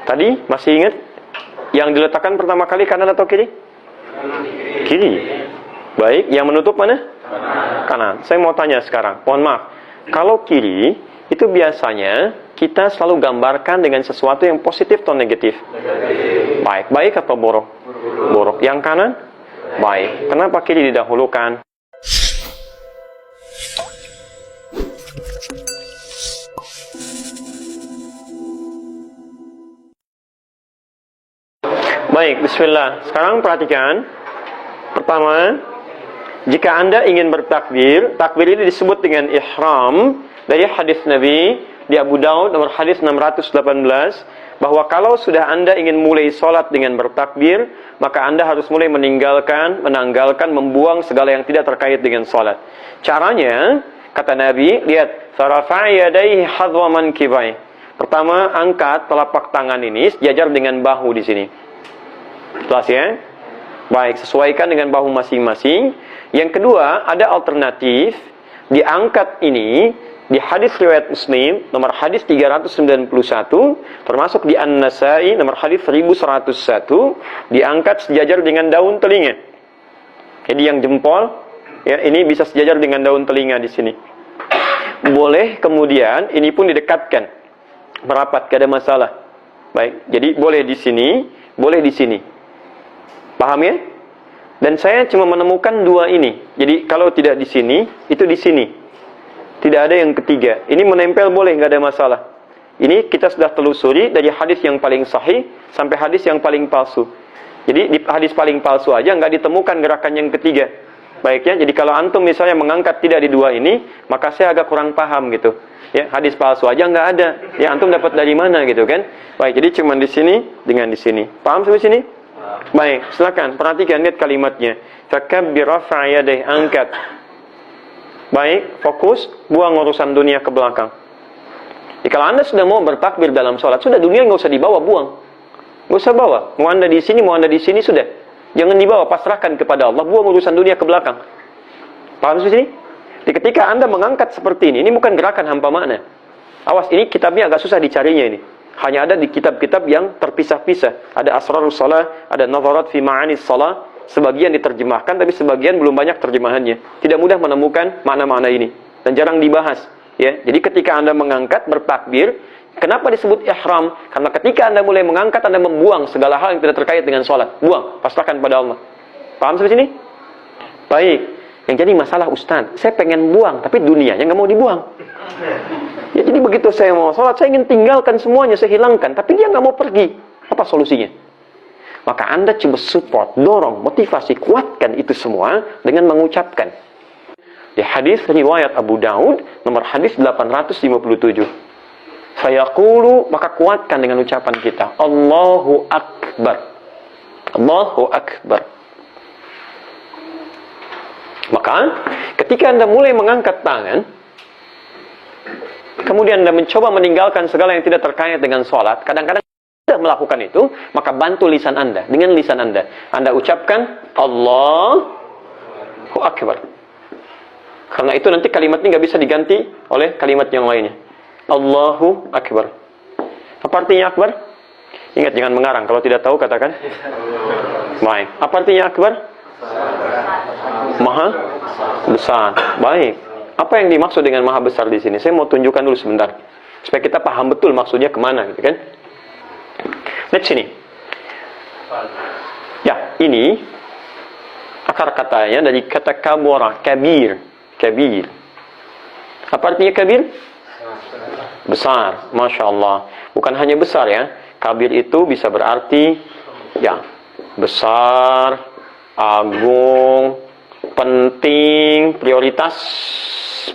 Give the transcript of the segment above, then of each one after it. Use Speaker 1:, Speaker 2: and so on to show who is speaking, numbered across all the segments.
Speaker 1: Tadi masih ingat? Yang diletakkan pertama kali kanan atau kiri? Kiri. Baik, yang menutup mana? Kanan. Saya mau tanya sekarang, mohon maaf. Kalau kiri, itu biasanya kita selalu gambarkan dengan sesuatu yang positif atau negatif? Baik. Baik atau buruk? Buruk. Yang kanan? Baik. Kenapa kiri didahulukan? Baik, bismillah. Sekarang perhatikan. Pertama, jika Anda ingin bertakbir, takbir ini disebut dengan ihram dari hadis Nabi di Abu Daud nomor hadis 618, bahwa kalau sudah Anda ingin mulai sholat dengan bertakbir, maka Anda harus mulai menanggalkan, membuang segala yang tidak terkait dengan sholat. Caranya, kata Nabi, lihat, farafa' yadayhi hadwa mankibai. Pertama, angkat telapak tangan ini sejajar dengan bahu di sini. Jelas ya? Baik, sesuaikan dengan bahu masing-masing. Yang kedua, ada alternatif. Diangkat ini di hadis riwayat Muslim nomor hadis 391, termasuk di An-Nasai nomor hadis 1101, diangkat sejajar dengan daun telinga. Jadi yang jempol ya, ini bisa sejajar dengan daun telinga di sini. Boleh kemudian ini pun didekatkan, merapat, gak ada masalah. Baik, jadi boleh di sini, boleh di sini. Paham ya? Dan saya cuma menemukan dua ini. Jadi kalau tidak di sini, itu di sini. Tidak ada yang ketiga. Ini menempel boleh, nggak ada masalah. Ini kita sudah telusuri dari hadis yang paling sahih sampai hadis yang paling palsu. Jadi di hadis paling palsu aja nggak ditemukan gerakan yang ketiga. Baik ya. Jadi kalau antum misalnya mengangkat tidak di dua ini, maka saya agak kurang paham gitu. Ya, hadis palsu aja nggak ada. Ya, antum dapat dari mana gitu kan? Baik. Jadi cuma di sini dengan di sini. Paham sampai sini? Baik, silakan perhatikan, lihat kalimatnya. Fakabbir rafa' yadayhi, angkat. Baik, fokus, buang urusan dunia ke belakang. Jadi, kalau Anda sudah mau bertakbir dalam sholat, sudah dunia nggak usah dibawa, buang. Nggak usah bawa. Mau Anda di sini, mau Anda di sini, sudah. Jangan dibawa, pasrahkan kepada Allah, buang urusan dunia ke belakang. Paham di sini? Jadi, ketika Anda mengangkat seperti ini bukan gerakan hampa makna. Awas, ini kitabnya agak susah dicarinya ini. Hanya ada di kitab-kitab yang terpisah-pisah. Ada Asrarus Shalah, ada Nadharat fi Ma'anis Shalah. Sebagian diterjemahkan, tapi sebagian belum banyak terjemahannya. Tidak mudah menemukan makna-makna ini. Dan jarang dibahas. Ya, jadi ketika Anda mengangkat, bertakbir, kenapa disebut ihram? Karena ketika Anda mulai mengangkat, Anda membuang segala hal yang tidak terkait dengan sholat. Buang, pasrahkan pada Allah. Paham sampai sini? Baik. Yang jadi masalah, Ustaz, saya pengen buang, tapi dunianya nggak mau dibuang. Ya, jadi begitu saya mau sholat, saya ingin tinggalkan semuanya, saya hilangkan. Tapi dia nggak mau pergi. Apa solusinya? Maka Anda coba support, dorong, motivasi, kuatkan itu semua dengan mengucapkan. Di hadis riwayat Abu Daud, nomor hadis 857. Fayaqulu, maka kuatkan dengan ucapan kita. Allahu Akbar. Allahu Akbar. Maka, ketika Anda mulai mengangkat tangan, kemudian Anda mencoba meninggalkan segala yang tidak terkait dengan sholat, kadang-kadang tidak melakukan itu, maka bantu lisan Anda. Dengan lisan Anda, Anda ucapkan Allahu Akbar. Karena itu nanti kalimat ini nggak bisa diganti oleh kalimat yang lainnya. Allahu Akbar. Apa artinya Akbar? Ingat, jangan mengarang. Kalau tidak tahu, katakan. Baik. Apa artinya Akbar? Maha besar. Baik. Apa yang dimaksud dengan maha besar di sini? Saya mau tunjukkan dulu sebentar, supaya kita paham betul maksudnya kemana, gitu kan? Lihat sini. Ya, ini akar katanya dari kata kabura, kabir, kabir. Apa artinya kabir? Besar. Masya Allah. Bukan hanya besar ya. Kabir itu bisa berarti ya besar, agung, penting, prioritas,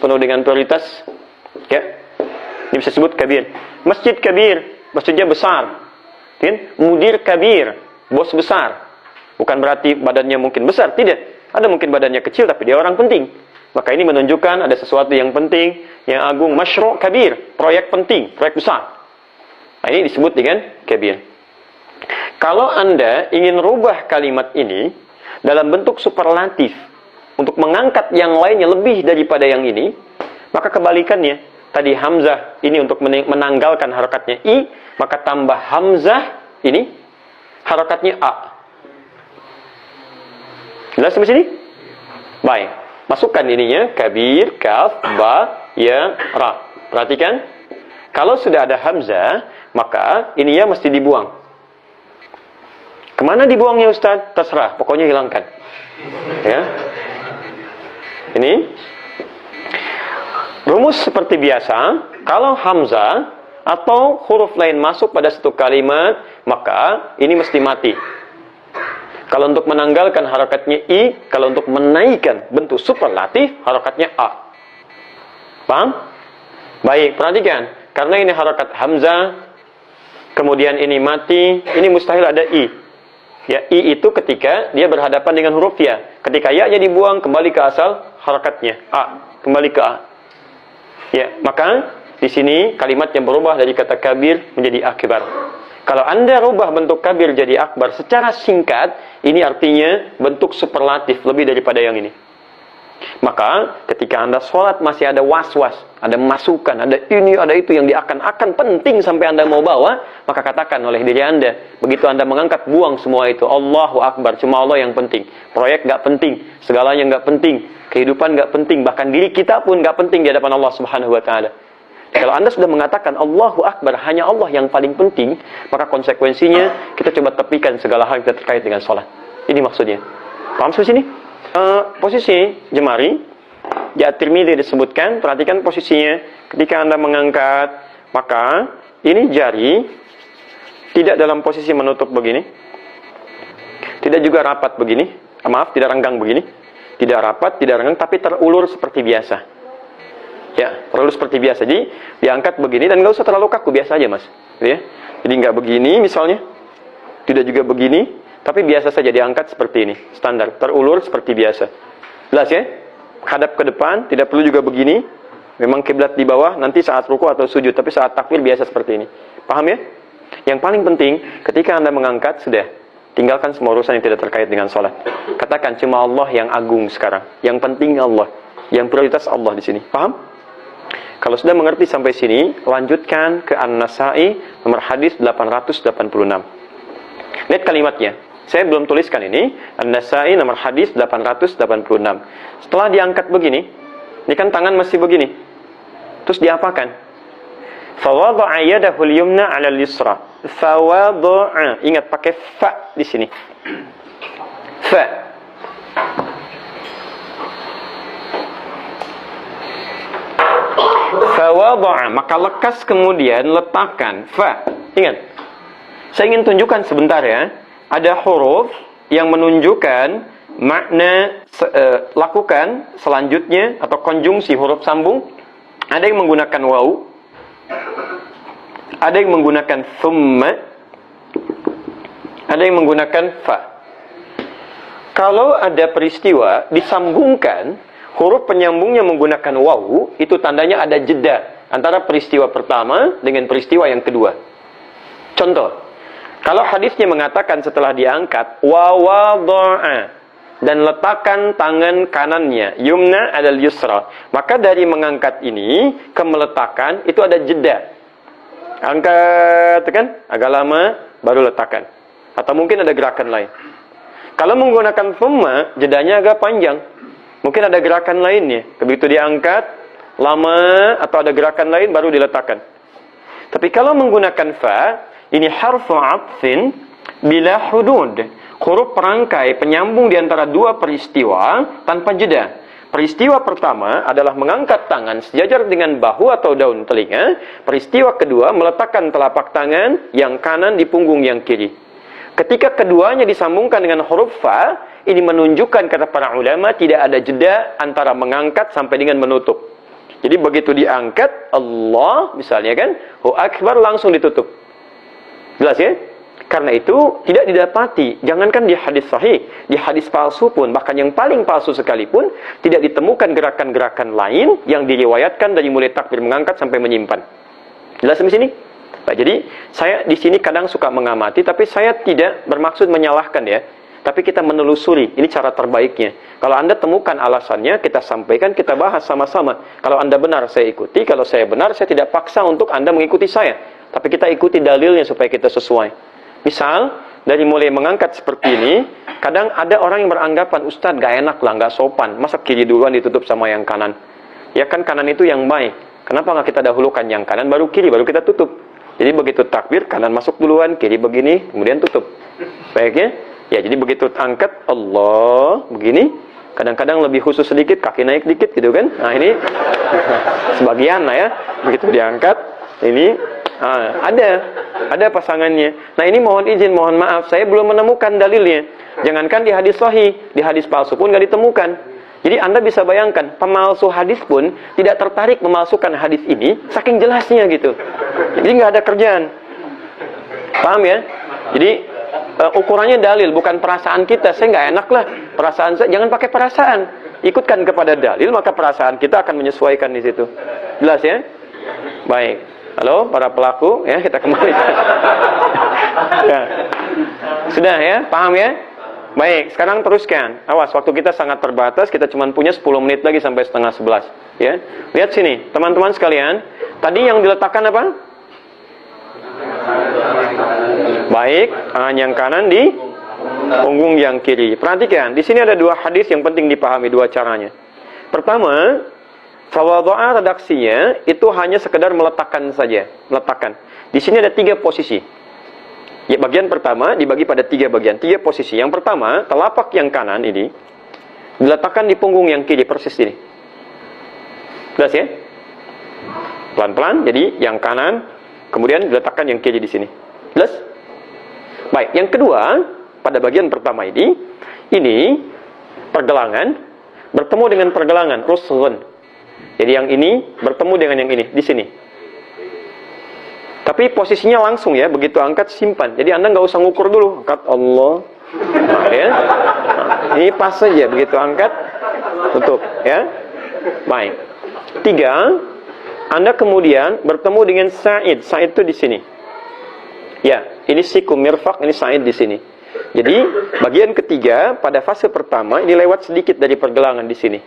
Speaker 1: penuh dengan prioritas. Ya, ini bisa disebut kabir. Masjid kabir, masjidnya besar. Mudir kabir, bos besar. Bukan berarti badannya mungkin besar, tidak. Ada mungkin badannya kecil, tapi dia orang penting. Maka ini menunjukkan ada sesuatu yang penting, yang agung. Masyru' kabir, proyek penting, proyek besar. Nah, ini disebut dengan kabir. Kalau Anda ingin rubah kalimat ini dalam bentuk superlatif, untuk mengangkat yang lainnya lebih daripada yang ini, maka kebalikannya. Tadi Hamzah ini untuk menanggalkan harakatnya I, maka tambah hamzah, ini harakatnya A. Jelas sampai sini? Baik. Masukkan ininya, kabir, kaf, ba, ya, ra. Perhatikan. Kalau sudah ada hamzah, maka ininya mesti dibuang. Kemana dibuangnya Ustaz? Terserah, pokoknya hilangkan. Ya. Ini. Rumus seperti biasa, kalau hamzah atau huruf lain masuk pada satu kalimat, maka ini mesti mati. Kalau untuk menanggalkan harakatnya I, kalau untuk menaikkan bentuk superlatif, harakatnya A. Paham? Baik, perhatikan. Karena ini harakat hamzah, kemudian ini mati, ini mustahil ada I. Ya, I itu ketika dia berhadapan dengan huruf ya. Ketika ya-nya dibuang, kembali ke asal harakatnya. A, kembali ke A. Ya, maka di sini kalimat yang berubah dari kata kabir menjadi akbar. Kalau Anda rubah bentuk kabir jadi akbar secara singkat, ini artinya bentuk superlatif lebih daripada yang ini. Maka ketika Anda sholat masih ada was-was, ada masukan, ada ini, ada itu yang diakan-akan penting sampai Anda mau bawa, maka katakan oleh diri Anda, begitu Anda mengangkat, buang semua itu. Allahu Akbar, cuma Allah yang penting. Proyek gak penting, segalanya gak penting, kehidupan gak penting, bahkan diri kita pun gak penting di hadapan Allah Subhanahu wa Ta'ala. Kalau Anda sudah mengatakan Allahu Akbar, hanya Allah yang paling penting, maka konsekuensinya kita coba tepikan segala hal yang terkait dengan sholat. Ini maksudnya. Paham sampai sini? Posisi jemari di At-Tirmidzi disebutkan, perhatikan posisinya. Ketika Anda mengangkat, maka ini jari tidak dalam posisi menutup begini, tidak juga rapat begini, maaf, tidak renggang begini, tidak rapat, tidak renggang, tapi terulur seperti biasa. Ya, terlalu seperti biasa. Jadi diangkat begini dan nggak usah terlalu kaku, biasa aja mas. Ya, jadi nggak begini misalnya, tidak juga begini, tapi biasa saja diangkat seperti ini, standar, terulur seperti biasa. Jelas ya? Hadap ke depan, tidak perlu juga begini. Memang kiblat di bawah, nanti saat ruku atau sujud, tapi saat takbir biasa seperti ini. Paham ya? Yang paling penting, ketika Anda mengangkat sudah, tinggalkan semua urusan yang tidak terkait dengan sholat. Katakan cuma Allah yang agung sekarang, yang penting Allah, yang prioritas Allah di sini. Paham? Kalau sudah mengerti sampai sini, lanjutkan ke An-Nasa'i nomor hadis 886. Lihat kalimatnya. Saya belum tuliskan ini. An-Nasa'i nomor hadis 886. Setelah diangkat begini, ini kan tangan masih begini. Terus diapakan? Fawadha'a yadahu al-yumna 'ala al-yusra. Fawadha'a. Ingat pakai fa di sini. Fa. Fawadha'a, maka lekas kemudian letakkan fa. Ingat, saya ingin tunjukkan sebentar ya. Ada huruf yang menunjukkan makna lakukan selanjutnya atau konjungsi huruf sambung. Ada yang menggunakan waw, ada yang menggunakan thumma, ada yang menggunakan fa. Kalau ada peristiwa disambungkan, huruf penyambungnya menggunakan waw, itu tandanya ada jeda antara peristiwa pertama dengan peristiwa yang kedua. Contoh, kalau hadisnya mengatakan setelah diangkat, wa wadha'a, dan letakkan tangan kanannya, yumna adal yusra, maka dari mengangkat ini ke meletakan itu ada jeda. Angkat kan, agak lama baru letakkan. Atau mungkin ada gerakan lain. Kalau menggunakan thumma, jedanya agak panjang. Mungkin ada gerakan lainnya. Begitu diangkat, lama, atau ada gerakan lain, baru diletakkan. Tapi kalau menggunakan fa, ini harfu atfin bila hudud. Huruf perangkai penyambung di antara dua peristiwa tanpa jeda. Peristiwa pertama adalah mengangkat tangan sejajar dengan bahu atau daun telinga. Peristiwa kedua meletakkan telapak tangan yang kanan di punggung yang kiri. Ketika keduanya disambungkan dengan huruf fa, ini menunjukkan kata para ulama tidak ada jeda antara mengangkat sampai dengan menutup. Jadi begitu diangkat, Allah misalnya kan, Hu Akbar, langsung ditutup. Jelas ya? Karena itu tidak didapati, jangankan di hadis sahih, di hadis palsu pun, bahkan yang paling palsu sekalipun, tidak ditemukan gerakan-gerakan lain yang diriwayatkan dari mulai takbir mengangkat sampai menyimpan. Jelas sampai sini? Nah, jadi saya di sini kadang suka mengamati, tapi saya tidak bermaksud menyalahkan ya. Tapi kita menelusuri, ini cara terbaiknya. Kalau Anda temukan alasannya, kita sampaikan, kita bahas sama-sama. Kalau Anda benar, saya ikuti. Kalau saya benar, saya tidak paksa untuk Anda mengikuti saya. Tapi kita ikuti dalilnya supaya kita sesuai. Misal, dari mulai mengangkat seperti ini, kadang ada orang yang beranggapan, Ustadz gak enak lah, gak sopan. Masa kiri duluan ditutup sama yang kanan? Ya kan kanan itu yang baik. Kenapa nggak kita dahulukan yang kanan, baru kiri, baru kita tutup? Jadi begitu takbir, kanan masuk duluan, kiri begini, kemudian tutup. Baiknya? Ya, jadi begitu angkat, Allah, begini. Kadang-kadang lebih khusus sedikit, kaki naik dikit gitu kan. Nah ini, sebagian lah ya. Begitu diangkat, ini, ada pasangannya. Nah ini mohon izin, mohon maaf, saya belum menemukan dalilnya. Jangankan di hadis sahih, di hadis palsu pun nggak ditemukan. Jadi Anda bisa bayangkan, pemalsu hadis pun tidak tertarik memalsukan hadis ini, saking jelasnya gitu. Jadi nggak ada kerjaan. Paham ya? Jadi ukurannya dalil, bukan perasaan kita. Saya nggak enak lah, perasaan saya. Jangan pakai perasaan. Ikutkan kepada dalil, maka perasaan kita akan menyesuaikan di situ. Jelas ya? Baik. Halo, para pelaku, ya kita kembali. Ya. Sudah ya? Paham ya? Baik, sekarang teruskan. Awas, waktu kita sangat terbatas. Kita cuma punya 10 menit lagi sampai setengah 11. Ya, lihat sini, teman-teman sekalian. Tadi yang diletakkan apa? Baik, tangan yang kanan di punggung yang kiri. Perhatikan, di sini ada dua hadis yang penting dipahami, dua caranya. Pertama, fawadha'a redaksinya itu hanya sekedar meletakkan saja, meletakkan. Di sini ada 3 posisi. Ya, bagian pertama dibagi pada 3 bagian, 3 posisi. Yang pertama, telapak yang kanan ini diletakkan di punggung yang kiri, persis ini. Jelas ya? Pelan-pelan, jadi yang kanan, kemudian diletakkan yang kiri di sini. Jelas? Baik, yang kedua, pada bagian pertama ini pergelangan bertemu dengan pergelangan, rusghun. Jadi yang ini bertemu dengan yang ini, di sini. Tapi posisinya langsung ya, begitu angkat simpan. Jadi Anda nggak usah ngukur dulu, angkat Allah. Nah, ya. Nah, ini pas saja, begitu angkat, tutup ya. Baik. 3, Anda kemudian bertemu dengan sa'id. Sa'id itu di sini. Ya, ini sikum mirfaq, ini sa'id di sini. Jadi bagian ketiga pada fase pertama ini lewat sedikit dari pergelangan di sini.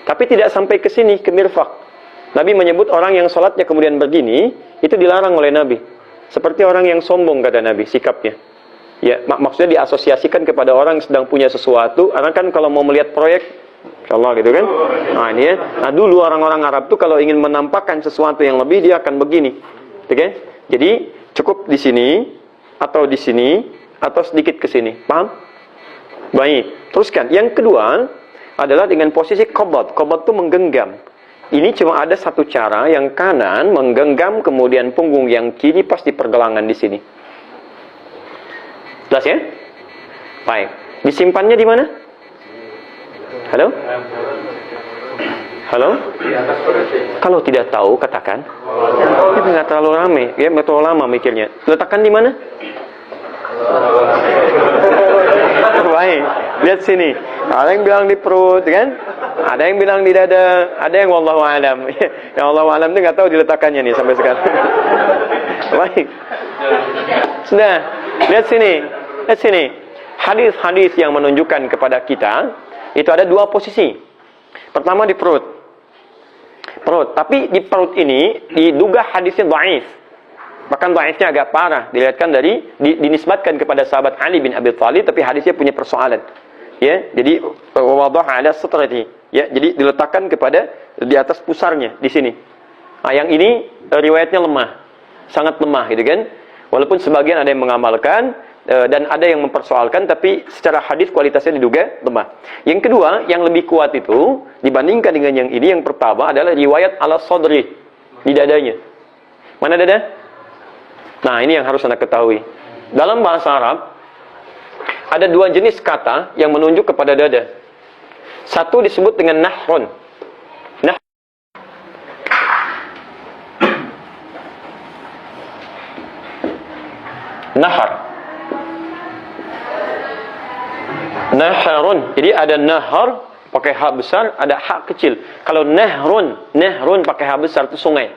Speaker 1: Tapi tidak sampai ke sini, ke mirfaq. Nabi menyebut orang yang sholatnya kemudian begini, itu dilarang oleh Nabi. Seperti orang yang sombong, kata Nabi, sikapnya. Ya, maksudnya diasosiasikan kepada orang yang sedang punya sesuatu. Karena kan kalau mau melihat proyek, insyaallah gitu kan. Nah ini ya. Nah dulu orang-orang Arab tuh kalau ingin menampakkan sesuatu yang lebih, dia akan begini. Oke? Jadi cukup di sini, atau di sini, atau sedikit ke sini. Paham? Baik. Teruskan. Yang kedua adalah dengan posisi qabad. Qabad itu menggenggam. Ini cuma ada satu cara, yang kanan menggenggam kemudian punggung yang kiri pas di pergelangan di sini. Jelas ya? Baik. Disimpannya di mana? Halo? Halo? Kalau tidak tahu katakan. Ini nggak terlalu ramai, ya nggak terlalu lama mikirnya. Letakkan di mana? Baik. Lihat sini. Ada yang bilang di perut, kan? Ada yang bilang di dada, ada yang wallahu alam. Yang wallahu alam itu nggak tahu diletakkannya nih sampai sekarang. Baik. Sudah. Lihat sini. Lihat sini. Hadis-hadis yang menunjukkan kepada kita itu ada 2 posisi. Pertama di perut. Perut. Tapi di perut ini diduga hadisnya dhaif. Bahkan dhaifnya agak parah. Dilihatkan dari dinisbatkan kepada sahabat Ali bin Abi Thalib, tapi hadisnya punya persoalan. Ya, jadi wadha'a ala sutrati. Ya, jadi diletakkan kepada di atas pusarnya di sini. Nah, yang ini riwayatnya lemah. Sangat lemah gitu kan. Walaupun sebagian ada yang mengamalkan dan ada yang mempersoalkan, tapi secara hadis kualitasnya diduga lemah. Yang kedua, yang lebih kuat itu dibandingkan dengan yang ini, yang pertama adalah riwayat ala sadri, di dadanya. Mana dada? Nah, ini yang harus Anda ketahui. Dalam bahasa Arab ada 2 jenis kata yang menunjuk kepada dada. Satu disebut dengan nahrun. Nahar. Naharun. Jadi ada nahar pakai ha besar, ada ha kecil. Kalau nahrun pakai ha besar itu sungai.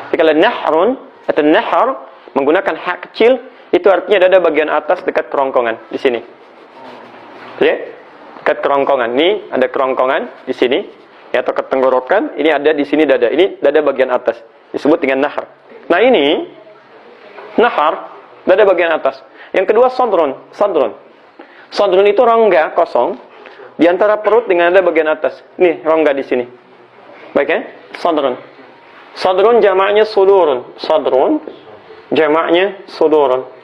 Speaker 1: Jadi kalau nahrun atau nahar menggunakan ha kecil, Itu artinya dada bagian atas dekat kerongkongan di sini. Ya, dekat kerongkongan. Ini ada kerongkongan di sini, ya, atau ketenggorokan. Ini ada di sini dada. Ini dada bagian atas. Disebut dengan nahar. Nah ini nahar, dada bagian atas. Yang kedua sadrun. Sadrun itu rongga kosong di antara perut dengan dada bagian atas. Nih rongga di sini. Baik ya? Sadrun. Sadrun jamaknya sudurun. Sadrun jamaknya sudurun.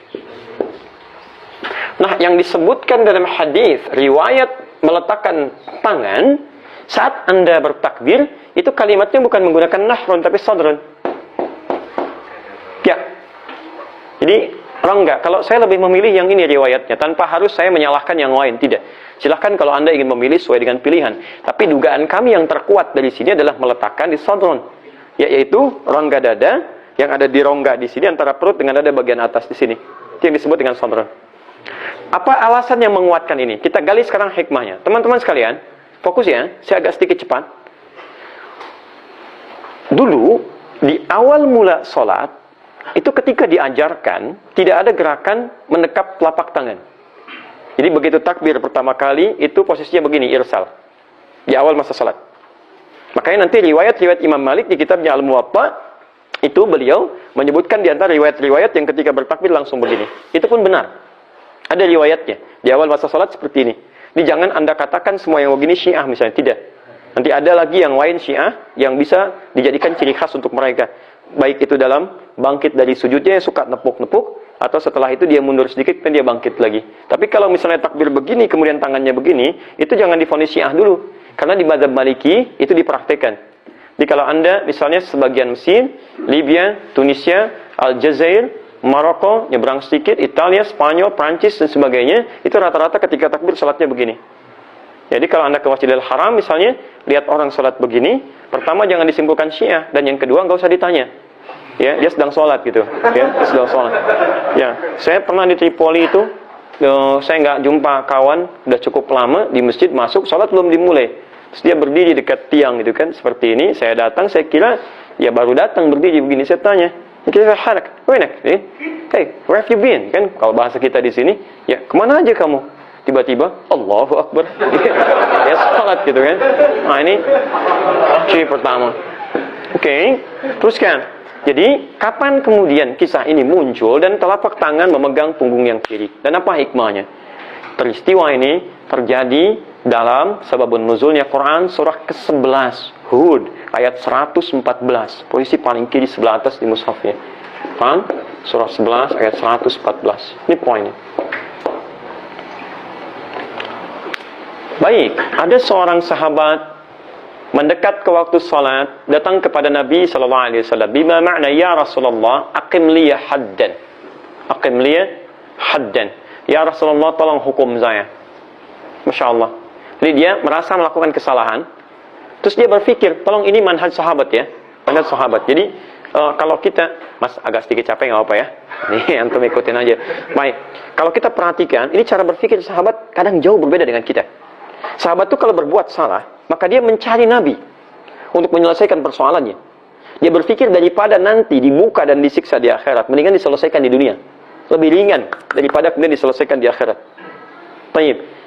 Speaker 1: Nah, yang disebutkan dalam hadis riwayat meletakkan tangan saat Anda bertakbir, itu kalimatnya bukan menggunakan nahrun tapi sadrun. Ya. Jadi, rongga. Kalau saya lebih memilih yang ini riwayatnya, tanpa harus saya menyalahkan yang lain, tidak. Silahkan kalau Anda ingin memilih sesuai dengan pilihan. Tapi dugaan kami yang terkuat dari sini adalah meletakkan di sadrun, yaitu rongga dada yang ada di rongga di sini antara perut dengan dada bagian atas di sini. Itu yang disebut dengan sadrun. Apa alasan yang menguatkan ini? Kita gali sekarang hikmahnya. Teman-teman sekalian, fokus ya, saya agak sedikit cepat. Dulu, di awal mula sholat, itu ketika diajarkan, tidak ada gerakan mendekap telapak tangan. Jadi begitu takbir pertama kali, itu posisinya begini, irsal. Di awal masa sholat. Makanya nanti riwayat-riwayat Imam Malik di kitabnya Al-Muwatta, itu beliau menyebutkan di antara riwayat-riwayat yang ketika bertakbir langsung begini. Itu pun benar. Ada riwayatnya. Di awal masa salat seperti ini. Ini jangan Anda katakan semua yang begini Syiah misalnya. Tidak. Nanti ada lagi yang lain Syiah yang bisa dijadikan ciri khas untuk mereka. Baik itu dalam bangkit dari sujudnya yang suka nepuk-nepuk, atau setelah itu dia mundur sedikit dan dia bangkit lagi. Tapi kalau misalnya takbir begini kemudian tangannya begini, itu jangan divonis Syiah dulu. Karena di mazhab Maliki itu dipraktekkan. Jadi kalau Anda misalnya sebagian Mesir, Libya, Tunisia, Aljazair, Maroko, nyebrang sedikit, Italia, Spanyol, Prancis, dan sebagainya, itu rata-rata ketika takbir salatnya begini. Jadi kalau Anda ke Masjidil Haram misalnya, lihat orang salat begini, pertama jangan disimpulkan Syiah, dan yang kedua nggak usah ditanya. Ya, dia sedang salat gitu. Ya, sedang salat. Ya, saya pernah di Tripoli itu, saya nggak jumpa kawan, udah cukup lama di masjid, masuk, salat belum dimulai. Terus dia berdiri dekat tiang gitu kan, seperti ini. Saya datang, saya kira, ya baru datang berdiri begini, saya tanya. Kita harak, enak, hey, where have you been? Kan kalau bahasa kita di sini, ya kemana aja kamu? Tiba-tiba, Allahu Akbar, ya salat gitu kan? Nah ini ciri pertama. Oke, teruskan. Jadi kapan kemudian kisah ini muncul dan telapak tangan memegang punggung yang kiri? Dan apa hikmahnya? Peristiwa ini terjadi dalam sababun nuzulnya Quran surah ke-11 Hud ayat 114, posisi paling kiri sebelah atas di mushafnya. Quran surah 11 ayat 114. Ini poinnya. Baik, ada seorang sahabat mendekat ke waktu salat, datang kepada Nabi sallallahu alaihi wasallam, "Bima ma'na ya Rasulullah, aqim li haddan." Aqim li haddan. Ya Rasulullah, tolong hukum saya. Masya Allah. Jadi dia merasa melakukan kesalahan. Terus dia berpikir, tolong ini manhaj sahabat ya. Manhaj sahabat. Jadi kalau kita, Mas agak sedikit capek nggak apa ya. Nih antum ikutin aja. Baik. Kalau kita perhatikan, ini cara berpikir sahabat kadang jauh berbeda dengan kita. Sahabat itu kalau berbuat salah, maka dia mencari Nabi untuk menyelesaikan persoalannya. Dia berpikir daripada nanti dibuka dan disiksa di akhirat, mendingan diselesaikan di dunia. Lebih ringan daripada kemudian diselesaikan di akhirat. Baik.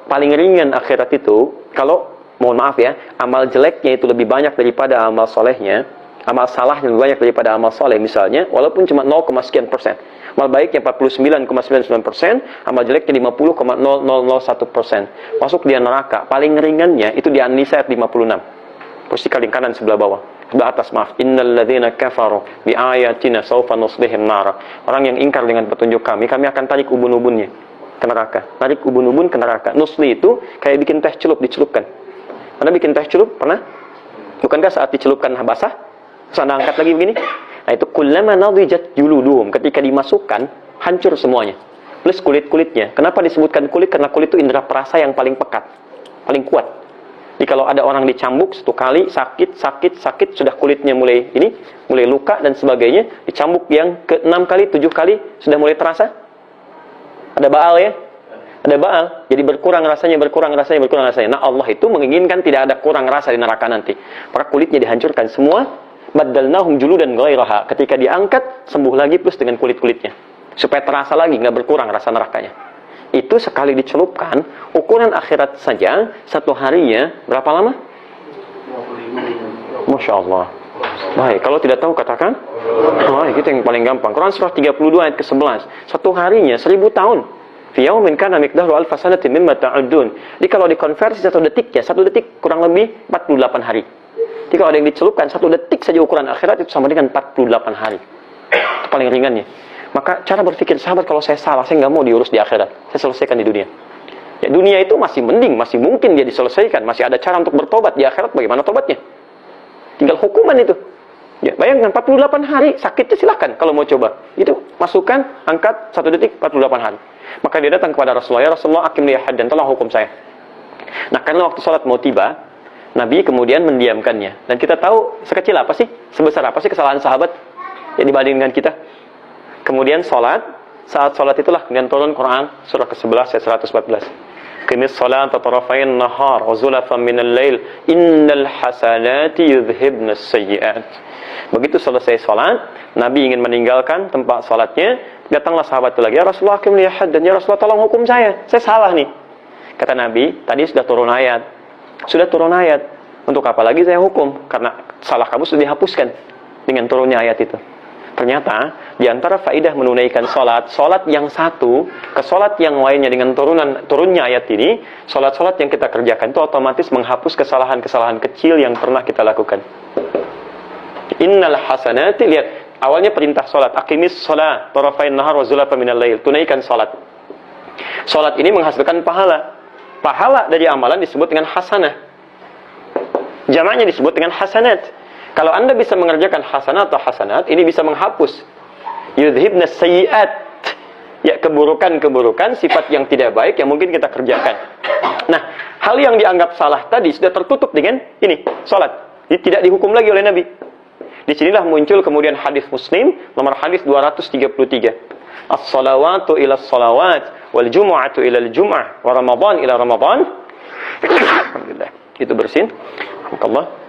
Speaker 1: Paling ringan akhirat itu, kalau mohon maaf ya, amal jeleknya itu lebih banyak daripada amal solehnya, amal salahnya lebih banyak daripada amal soleh misalnya, walaupun cuma 0,sekian%. Amal baiknya 49,99%, amal jeleknya 50,0001%. Masuk dia neraka. Paling ringannya itu di An-Nisa ayat 56. Posisi paling kanan sebelah bawah. Sebelah atas maaf. Innal ladzina kafaru bi ayatina sawfa nuslihim nara. Orang yang ingkar dengan petunjuk kami akan tarik ubun-ubunnya ke neraka. Tarik ubun-ubun ke neraka. Nusli itu kayak bikin teh celup, dicelupkan. Anda bikin teh celup pernah? Bukankah saat dicelupkan basah, terus Anda angkat lagi begini? Nah itu kullama nadijat juluduhum, ketika dimasukkan hancur semuanya. Plus kulit-kulitnya. Kenapa disebutkan kulit? Karena kulit itu indera perasa yang paling pekat, paling kuat. Jadi kalau ada orang dicambuk satu kali, sakit, sudah kulitnya mulai luka dan sebagainya. Dicambuk yang ke-6 kali, 7 kali, sudah mulai terasa. Ada baal ya? Ada baal. Jadi berkurang rasanya. Nah Allah itu menginginkan tidak ada kurang rasa di neraka nanti. Maka kulitnya dihancurkan semua. Baddalnahum juludan ghairaha. Ketika diangkat, sembuh lagi plus dengan kulit-kulitnya. supaya terasa lagi, nggak berkurang rasa nerakanya. Itu sekali dicelupkan, ukuran akhirat saja, satu harinya berapa lama?
Speaker 2: 25.
Speaker 1: Masya Allah. Baik, kalau tidak tahu katakan. Baik, itu yang paling gampang. Quran surah 32 ayat ke-11. Satu harinya 1000 tahun. Fi yaumin kana miqdaru alfa sanatin mimma ta'udun. Jadi kalau dikonversi satu detik ya, satu detik kurang lebih 48 hari. Jadi kalau ada yang dicelupkan satu detik saja ukuran akhirat itu sama dengan 48 hari. Itu paling ringannya. Maka cara berpikir sahabat, kalau saya salah, saya nggak mau diurus di akhirat. Saya selesaikan di dunia. Ya, dunia itu masih mending, masih mungkin dia diselesaikan. Masih ada cara untuk bertobat. Di akhirat bagaimana tobatnya? Tinggal hukuman itu. Ya, bayangkan 48 hari, sakitnya silahkan kalau mau coba. Itu masukkan, angkat, satu detik, 48 hari. Maka dia datang kepada Rasulullah, ya Rasulullah, akim li haddan, tolong hukum saya. Nah, karena waktu sholat mau tiba, Nabi kemudian mendiamkannya. Dan kita tahu sekecil apa sih, sebesar apa sih kesalahan sahabat yang dibandingkan kita. Kemudian sholat, saat sholat itulah kemudian turun Quran surah ke-11 ayat 114. Qimis sholat tarafain nahar wa zulafan minal lail innal hasanati yudhibnas sayyi'at. Begitu selesai sholat, Nabi ingin meninggalkan tempat sholatnya, datanglah sahabat itu lagi, ya Rasulullah hakim li had, dan ya Rasulullah tolong hukum saya salah nih. Kata Nabi, tadi sudah turun ayat. Untuk apa lagi saya hukum? Karena salah kamu sudah dihapuskan dengan turunnya ayat itu. Ternyata, di antara faidah menunaikan sholat yang satu ke sholat yang lainnya dengan turunnya ayat ini, sholat yang kita kerjakan itu otomatis menghapus kesalahan-kesalahan kecil yang pernah kita lakukan. Innal hasanati, lihat, awalnya perintah sholat, aqimis sholat, tarafain nahar wa zulafan minal lail, tunaikan sholat. Sholat ini menghasilkan pahala. Pahala dari amalan disebut dengan hasanah. Jamaknya disebut dengan hasanat. Kalau Anda bisa mengerjakan hasanat atau hasanat, ini bisa menghapus yudhibnas sayyi'at, ya, keburukan-keburukan, sifat yang tidak baik yang mungkin kita kerjakan. Nah, hal yang dianggap salah tadi sudah tertutup dengan ini, sholat. Ini tidak dihukum lagi oleh Nabi. Disinilah muncul kemudian hadis Muslim nomor hadis 233. As-salawatu ila as-salawat wal jumu'atu ila al-jum'ah wa ramadan ila ramadan. Alhamdulillah. Itu bersin. Alhamdulillah.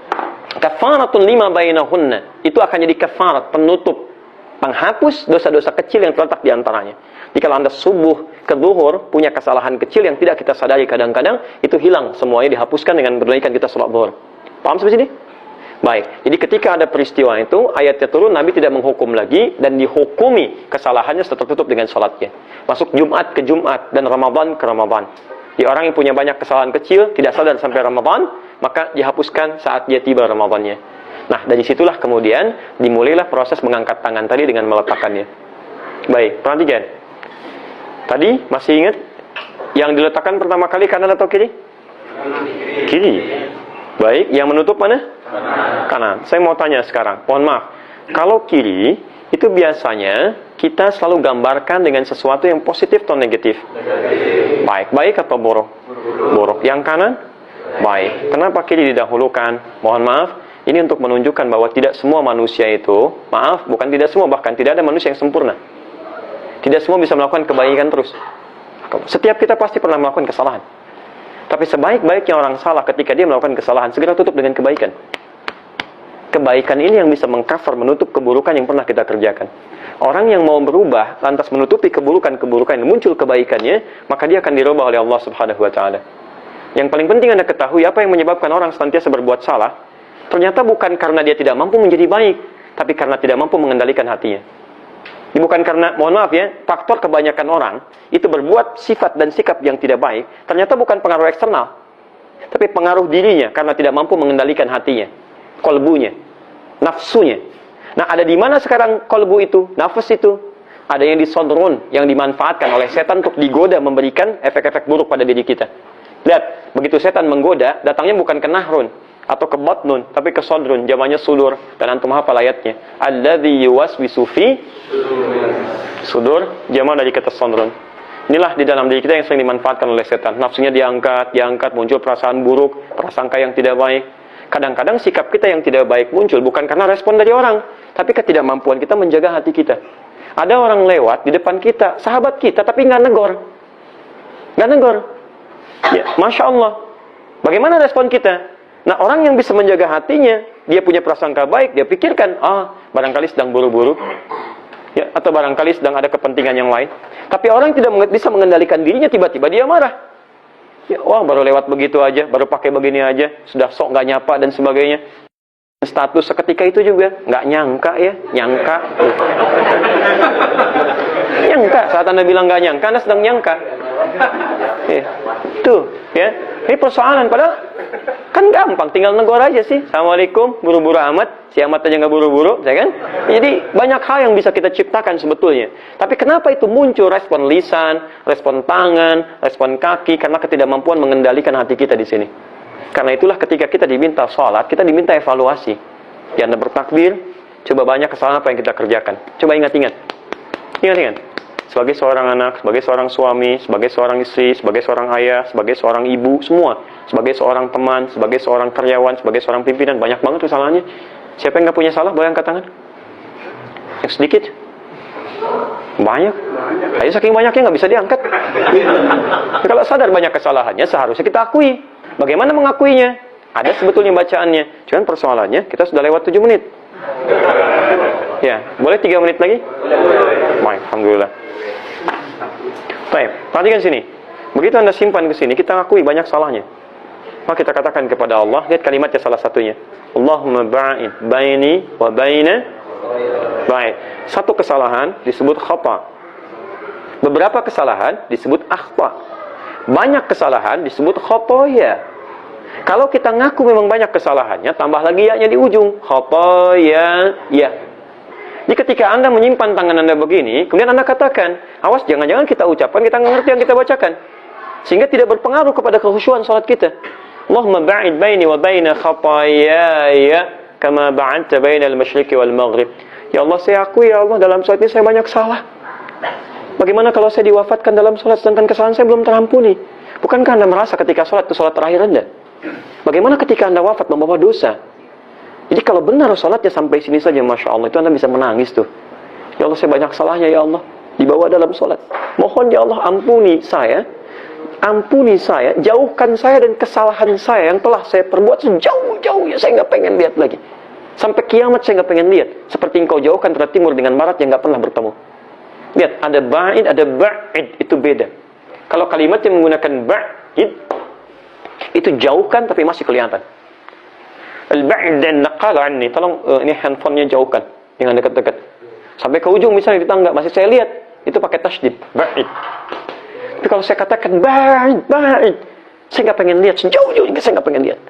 Speaker 1: Kafaratun lima bainahunna, itu akan jadi kafarat, penutup, penghapus dosa-dosa kecil yang terletak di antaranya. Jika Anda subuh ke zuhur punya kesalahan kecil yang tidak kita sadari kadang-kadang, itu hilang semuanya, dihapuskan dengan berdasarkan kita sholat zuhur. Paham sampai sini? Baik. Jadi ketika ada peristiwa itu, ayatnya turun, Nabi tidak menghukum lagi dan dihukumi kesalahannya setelah tertutup dengan sholatnya. Masuk Jumat ke Jumat dan Ramadan ke Ramadan. Di orang yang punya banyak kesalahan kecil, tidak sadar sampai Ramadan, maka dihapuskan saat dia tiba Ramadannya. Nah, dari situlah kemudian dimulailah proses mengangkat tangan tadi dengan meletakkannya. Baik, perhatikan. Tadi masih ingat yang diletakkan pertama kali kanan atau kiri? Kiri. Baik, yang menutup mana? Kanan. Saya mau tanya sekarang, mohon maaf. Kalau kiri, itu biasanya kita selalu gambarkan dengan sesuatu yang positif atau negatif? Baik atau buruk? Buruk. Yang kanan? Baik. Kenapa kiri didahulukan? Mohon maaf, ini untuk menunjukkan bahwa tidak semua manusia itu, bukan tidak semua, bahkan tidak ada manusia yang sempurna. Tidak semua bisa melakukan kebaikan terus. Setiap kita pasti pernah melakukan kesalahan. Tapi sebaik-baiknya orang salah ketika dia melakukan kesalahan, segera tutup dengan kebaikan. Kebaikan ini yang bisa mengcover, menutup keburukan yang pernah kita kerjakan. Orang yang mau berubah, lantas menutupi keburukan-keburukan yang muncul kebaikannya, maka dia akan dirubah oleh Allah Subhanahu wa Ta'ala. Yang paling penting Anda ketahui, apa yang menyebabkan orang senantiasa berbuat salah, ternyata bukan karena dia tidak mampu menjadi baik, tapi karena tidak mampu mengendalikan hatinya. Ini bukan karena, mohon maaf ya, faktor kebanyakan orang itu berbuat sifat dan sikap yang tidak baik, ternyata bukan pengaruh eksternal, tapi pengaruh dirinya karena tidak mampu mengendalikan hatinya, kolbunya, nafsunya. Nah, ada di mana sekarang kolbu itu, nafas itu? Ada yang di sodrun, yang dimanfaatkan oleh setan untuk digoda, memberikan efek-efek buruk pada diri kita. Lihat, begitu setan menggoda, datangnya bukan ke nahrun atau ke batnun, tapi ke sodrun, jamannya sudur. Dan antum hafal ayatnya, alladzi yuwaswisu fi sudur, jaman dari kata sodrun. Inilah di dalam diri kita yang sering dimanfaatkan oleh setan. Nafsunya diangkat, muncul perasaan buruk, prasangka yang tidak baik. Kadang-kadang sikap kita yang tidak baik muncul bukan karena respon dari orang, tapi ketidakmampuan kita menjaga hati kita. Ada orang lewat di depan kita, sahabat kita, tapi nggak negor. Ya, Masya Allah. Bagaimana respon kita? Nah, orang yang bisa menjaga hatinya, dia punya prasangka baik, dia pikirkan, barangkali sedang buru-buru. Ya, ya, atau barangkali sedang ada kepentingan yang lain. Tapi orang tidak bisa mengendalikan dirinya, tiba-tiba dia marah. Ya, wah baru lewat begitu aja, baru pakai begini aja, sudah sok nggak nyapa dan sebagainya. Status seketika itu juga nggak nyangka ya, nyangka. Nyangka, saat Anda bilang nggak nyangka, Anda sedang nyangka. Tuh, ya. Ini persoalan, padahal kan gampang, tinggal negor aja sih. Assalamualaikum, buru-buru amat. Si amat aja nggak buru-buru, ya kan? Jadi banyak hal yang bisa kita ciptakan sebetulnya. Tapi kenapa itu muncul respon lisan, respon tangan, respon kaki? Karena ketidakmampuan mengendalikan hati kita di sini. Karena itulah ketika kita diminta sholat, kita diminta evaluasi. Ya, Anda bertakbir, coba banyak kesalahan apa yang kita kerjakan. Coba ingat-ingat. Ingat-ingat. Sebagai seorang anak, sebagai seorang suami, sebagai seorang istri, sebagai seorang ayah, sebagai seorang ibu, semua. Sebagai seorang teman, sebagai seorang karyawan, sebagai seorang pimpinan. Banyak banget kesalahannya. Siapa yang nggak punya salah, boleh angkat tangan? Yang sedikit? Banyak. Ayo saking banyaknya nggak bisa diangkat. Kalau sadar banyak kesalahannya, seharusnya kita akui. Bagaimana mengakuinya? Ada sebetulnya bacaannya. Cuman persoalannya, kita sudah lewat 7 menit. Ya, boleh 3 menit lagi? Baik, alhamdulillah. Baik, perhatikan sini. Begitu Anda simpan ke sini, kita akui banyak salahnya. Maka kita katakan kepada Allah, lihat kalimatnya salah satunya. Allahumma ba'id baini wa baina. Baik, satu kesalahan disebut khata. Beberapa kesalahan disebut akhta. Banyak kesalahan disebut khotoya. Kalau kita ngaku memang banyak kesalahannya, tambah lagi ya-nya di ujung. Khotoya, ya. Jadi ketika Anda menyimpan tangan Anda begini, kemudian Anda katakan, awas jangan-jangan kita ucapkan, kita nggak ngerti yang kita bacakan. Sehingga tidak berpengaruh kepada kekhusyuan salat kita. Allahumma ba'id baini wa baina khataaya kama ba'adta baina al-masyriqi wal maghrib. Ya Allah, saya akui ya Allah, dalam salat ini saya banyak salah. Bagaimana kalau saya diwafatkan dalam salat sedangkan kesalahan saya belum terampuni? Bukankah Anda merasa ketika salat itu salat terakhir Anda? Bagaimana ketika Anda wafat membawa dosa? Jadi kalau benar salatnya sampai sini saja, Masya Allah, itu Anda bisa menangis tuh. Ya Allah, saya banyak salahnya ya Allah, dibawa dalam salat. Mohon ya Allah, ampuni saya, jauhkan saya dan kesalahan saya yang telah saya perbuat sejauh-jauhnya. Saya nggak pengen lihat lagi. Sampai kiamat saya nggak pengen lihat. Seperti engkau jauhkan dari timur dengan barat yang nggak pernah bertemu. Lihat, ada ba'id, ada ba'id, itu beda. Kalau kalimat yang menggunakan ba'id, itu jauhkan tapi masih kelihatan. Al-ba'id dan naqal anni, tolong ini handphonenya jauhkan, jangan dekat-dekat. Sampai ke ujung misalnya di tangga, masih saya lihat, itu pakai tasydid, ba'id. Tapi kalau saya katakan ba'id, saya nggak pengen lihat, sejauh-jauhnya saya nggak pengen lihat.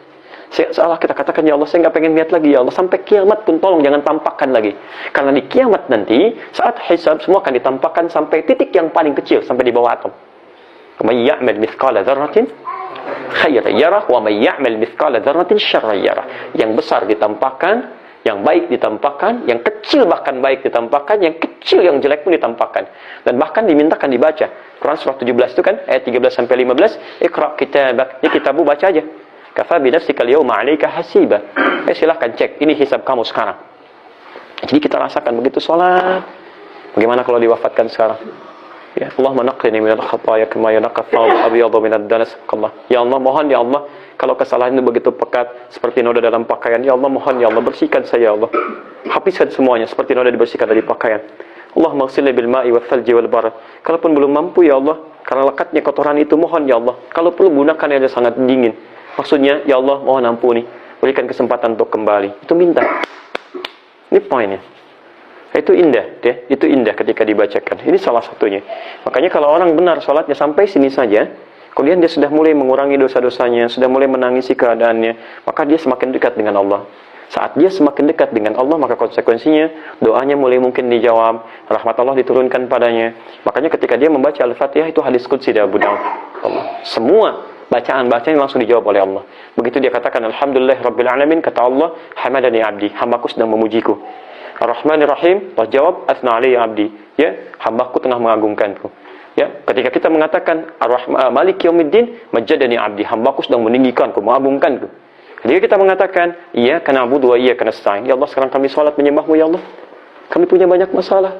Speaker 1: Salah kita katakan, ya Allah, saya nggak pengen lihat lagi, ya Allah. Sampai kiamat pun tolong jangan tampakkan lagi. Karena di kiamat nanti, saat hisab, semua akan ditampakkan sampai titik yang paling kecil, sampai di bawah atom. May ya'mal mithqala dzarratin khairan yarah wa may ya'mal mithqala dzarratin syarran yarah. Yang besar ditampakkan, yang baik ditampakkan, yang kecil bahkan baik ditampakkan, yang kecil yang jelek pun ditampakkan. Dan bahkan dimintakan dibaca. Quran surah 17 itu kan ayat 13 sampai 15, Iqra kitabak. Ini kitabu baca aja. Kafa bi nafsika al-yawma 'alaika hasiba. Silahkan cek, ini hisab kamu sekarang. Jadi kita rasakan begitu salat. Bagaimana kalau diwafatkan sekarang? Ya Allah, naqqini minal khataaya kama yanqa ath-thawb abyadu minad danas. Allah, ya Allah, mohon ya Allah, kalau kesalahan itu begitu pekat seperti noda dalam pakaian, ya Allah, mohon ya Allah, bersihkan saya ya Allah. Hapuskan semuanya seperti noda dibersihkan dari pakaian. Allah maghsilni bil ma'i wal thalji wal barad. Kalaupun belum mampu ya Allah, karena lekatnya kotoran itu, mohon ya Allah, kalau perlu gunakan yang sangat dingin. Maksudnya, ya Allah, mohon ampuni, berikan kesempatan untuk kembali. Itu minta. Ini poinnya. Itu indah, ya. Itu indah ketika dibacakan. Ini salah satunya. Makanya kalau orang benar sholatnya sampai sini saja, kemudian dia sudah mulai mengurangi dosa-dosanya, sudah mulai menangisi keadaannya, maka dia semakin dekat dengan Allah. Saat dia semakin dekat dengan Allah, maka konsekuensinya doanya mulai mungkin dijawab, rahmat Allah diturunkan padanya. Makanya ketika dia membaca Al-Fatihah, itu hadis qudsi dari Abu Daud. Semua bacaan-bacaan langsung dijawab oleh Allah. Begitu dia katakan Alhamdulillah Rabbil Alamin, kata Allah, hamadani abdi, hambaku sedang memujiku. Ar-Rahmanir Rahim, Allah jawab, asna alayya abdi, ya, hambaku tengah mengagungkanku. Ya, ketika kita mengatakan Ar-Rahman Malik Yaumiddin, majjadani abdi, hambaku sedang meninggikanku, mengagungkanku. Ketika kita mengatakan iyyaka na'budu wa iyyaka nasta'in, ya Allah, sekarang kami salat menyembahmu ya Allah. Kami punya banyak masalah.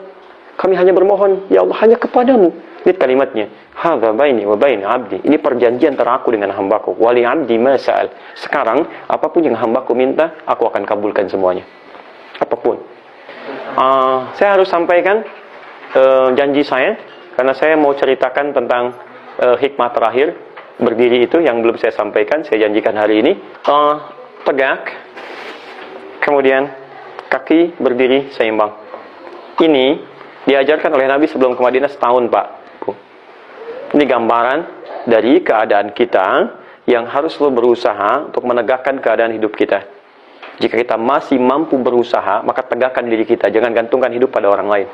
Speaker 1: Kami hanya bermohon ya Allah hanya kepadamu. Lihat kalimatnya, hadza baini wa baina abdi. Ini perjanjian antara aku dengan hambaku. Wali abdi ma sa'al. Sekarang apapun yang hambaku minta, aku akan kabulkan semuanya. Apapun. Saya harus sampaikan janji saya, karena saya mau ceritakan tentang hikmah terakhir berdiri itu yang belum saya sampaikan, saya janjikan hari ini. Tegak, kemudian kaki berdiri seimbang. Ini diajarkan oleh Nabi sebelum ke Madinah setahun, Pak. Ini gambaran dari keadaan kita yang harus selalu berusaha untuk menegakkan keadaan hidup kita. Jika kita masih mampu berusaha, maka tegakkan diri kita. Jangan gantungkan hidup pada orang lain.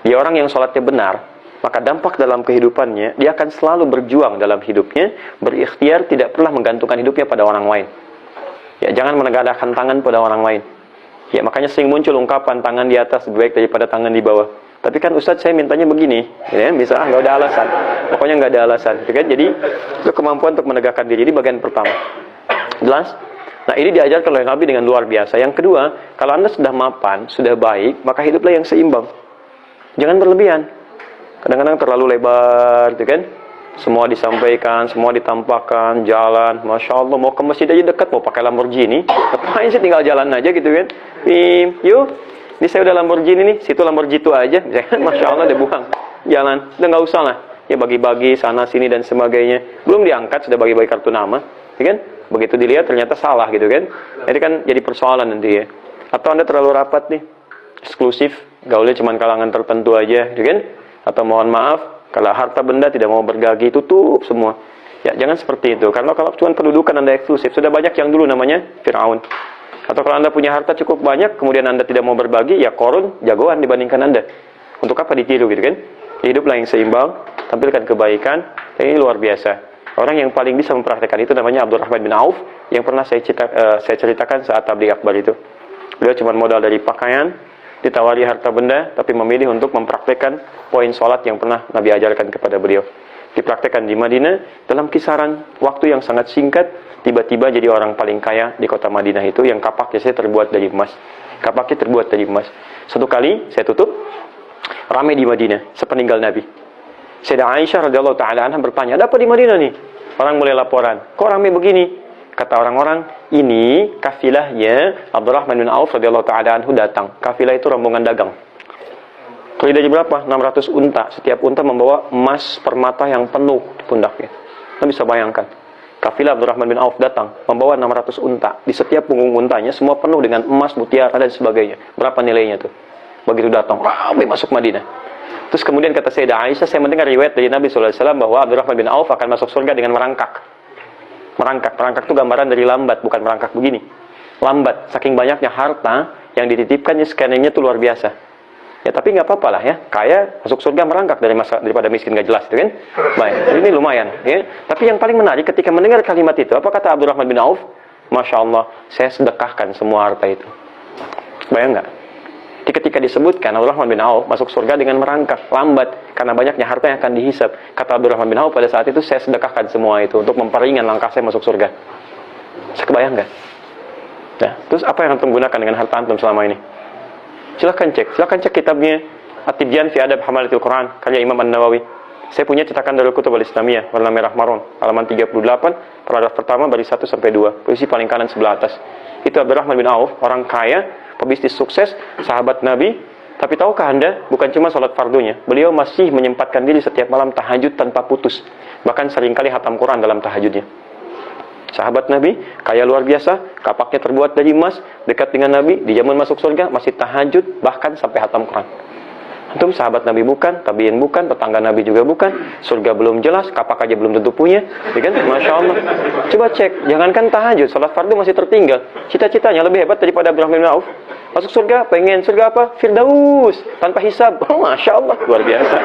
Speaker 1: Dia orang yang sholatnya benar, maka dampak dalam kehidupannya, dia akan selalu berjuang dalam hidupnya, berikhtiar, tidak pernah menggantungkan hidupnya pada orang lain. Ya, jangan menegakkan tangan pada orang lain. Ya, makanya sering muncul ungkapan tangan di atas lebih baik daripada tangan di bawah. Tapi kan Ustadz saya mintanya begini, ya, bisa nggak ada alasan. Pokoknya nggak ada alasan, ya kan? Jadi itu kemampuan untuk menegakkan diri ini bagian pertama. Jelas? Nah, ini diajarkan oleh Nabi dengan luar biasa. Yang kedua, kalau Anda sudah mapan, sudah baik, maka hiduplah yang seimbang. Jangan berlebihan. Kadang-kadang terlalu lebar, gitu kan? Semua disampaikan, semua ditampakkan, jalan, Masya Allah, mau ke masjid aja dekat, mau pakai Lamborghini, ngapain sih tinggal jalan aja gitu kan? Yuk, ini saya udah Lamborghini nih, situ Lamborghini itu aja, Masya Allah, udah buang, jalan, udah nggak usah lah, ya bagi-bagi sana sini dan sebagainya, belum diangkat sudah bagi-bagi kartu nama, ya kan? Begitu dilihat ternyata salah gitu kan? Jadi kan jadi persoalan nanti ya. Atau Anda terlalu rapat nih, eksklusif, gaulnya cuma kalangan tertentu aja, ya kan? Atau mohon maaf, kalau harta benda tidak mau bergagi, tutup semua. Ya, jangan seperti itu. Karena kalau cuma pendudukan Anda eksklusif, sudah banyak yang dulu namanya Fir'aun. Atau kalau Anda punya harta cukup banyak, kemudian Anda tidak mau berbagi, ya Korun jagoan dibandingkan Anda. Untuk apa ditiru gitu kan? Hiduplah yang seimbang, tampilkan kebaikan, dan ini luar biasa. Orang yang paling bisa mempraktekkan itu namanya Abdurrahman bin Auf, yang pernah saya ceritakan saat tabligh akbar itu. Beliau cuma modal dari pakaian, ditawari harta benda, tapi memilih untuk mempraktekkan poin sholat yang pernah Nabi ajarkan kepada beliau. Dipraktekkan di Madinah, dalam kisaran waktu yang sangat singkat, tiba-tiba jadi orang paling kaya di kota Madinah itu, yang kapaknya saya terbuat dari emas. Kapaknya terbuat dari emas. Satu kali, saya tutup, ramai di Madinah, sepeninggal Nabi. Sayyidah Aisyah radhiyallahu ta'ala anha bertanya, ada apa di Madinah nih? Orang mulai laporan, kok ramai begini? Kata orang-orang, ini kafilahnya Abdurrahman bin Auf radhiyallahu ta'ala anhu datang. Kafilah itu rombongan dagang. Keridanya berapa? 600 unta. Setiap unta membawa emas permata yang penuh di pundaknya. Anda bisa bayangkan. Kafilah Abdurrahman bin Auf datang, membawa 600 unta. Di setiap punggung untanya, semua penuh dengan emas, mutiara, dan sebagainya. Berapa nilainya tuh? Begitu datang, ramai masuk Madinah. Terus kemudian kata Sayyidah Aisyah, saya mendengar riwayat dari Nabi SAW bahwa Abdurrahman bin Auf akan masuk surga dengan merangkak. Merangkak itu gambaran dari lambat, bukan merangkak begini. Lambat, saking banyaknya harta yang dititipkannya, scanningnya itu luar biasa. Ya tapi nggak apa-apa lah ya, kaya masuk surga merangkak daripada miskin nggak jelas, itu kan? Baik, ini lumayan. Ya. Tapi yang paling menarik ketika mendengar kalimat itu, apa kata Abdurrahman bin Auf? Masya Allah, saya sedekahkan semua harta itu. Bayang nggak? Ketika disebutkan Abdurrahman bin Auf masuk surga dengan merangkak, lambat, karena banyaknya harta yang akan dihisab. Kata Abdurrahman bin Auf pada saat itu, saya sedekahkan semua itu untuk memperingan langkah saya masuk surga. Saya kebayang nggak? Nah, terus apa yang antum gunakan dengan harta antum selama ini? Silahkan cek kitabnya At-Tibyan fi Adab Hamalatil Quran, karya Imam An-Nawawi. Saya punya cetakan dari Kutub Al-Islamiyah, warna merah marun, halaman 38, paragraf pertama, baris 1 sampai 2, posisi paling kanan sebelah atas. Itu Abdurrahman bin Auf, orang kaya, pebisnis sukses, sahabat Nabi. Tapi tahukah Anda, bukan cuma sholat fardunya, beliau masih menyempatkan diri setiap malam tahajud tanpa putus. Bahkan seringkali hatam Quran dalam tahajudnya. Sahabat Nabi, kaya luar biasa, kapaknya terbuat dari emas, dekat dengan Nabi, di zaman masuk surga, masih tahajud, bahkan sampai hatam Quran. Antum sahabat Nabi bukan, tabiin bukan, tetangga Nabi juga bukan, surga belum jelas, kapak aja belum tentu punya, ya kan? Masya Allah. Coba cek, jangankan tahajud, sholat fardu masih tertinggal. Cita-citanya lebih hebat daripada Abdurrahman bin Auf. Masuk surga, pengen surga apa? Firdaus, tanpa hisab. Oh, Masya Allah, luar biasa.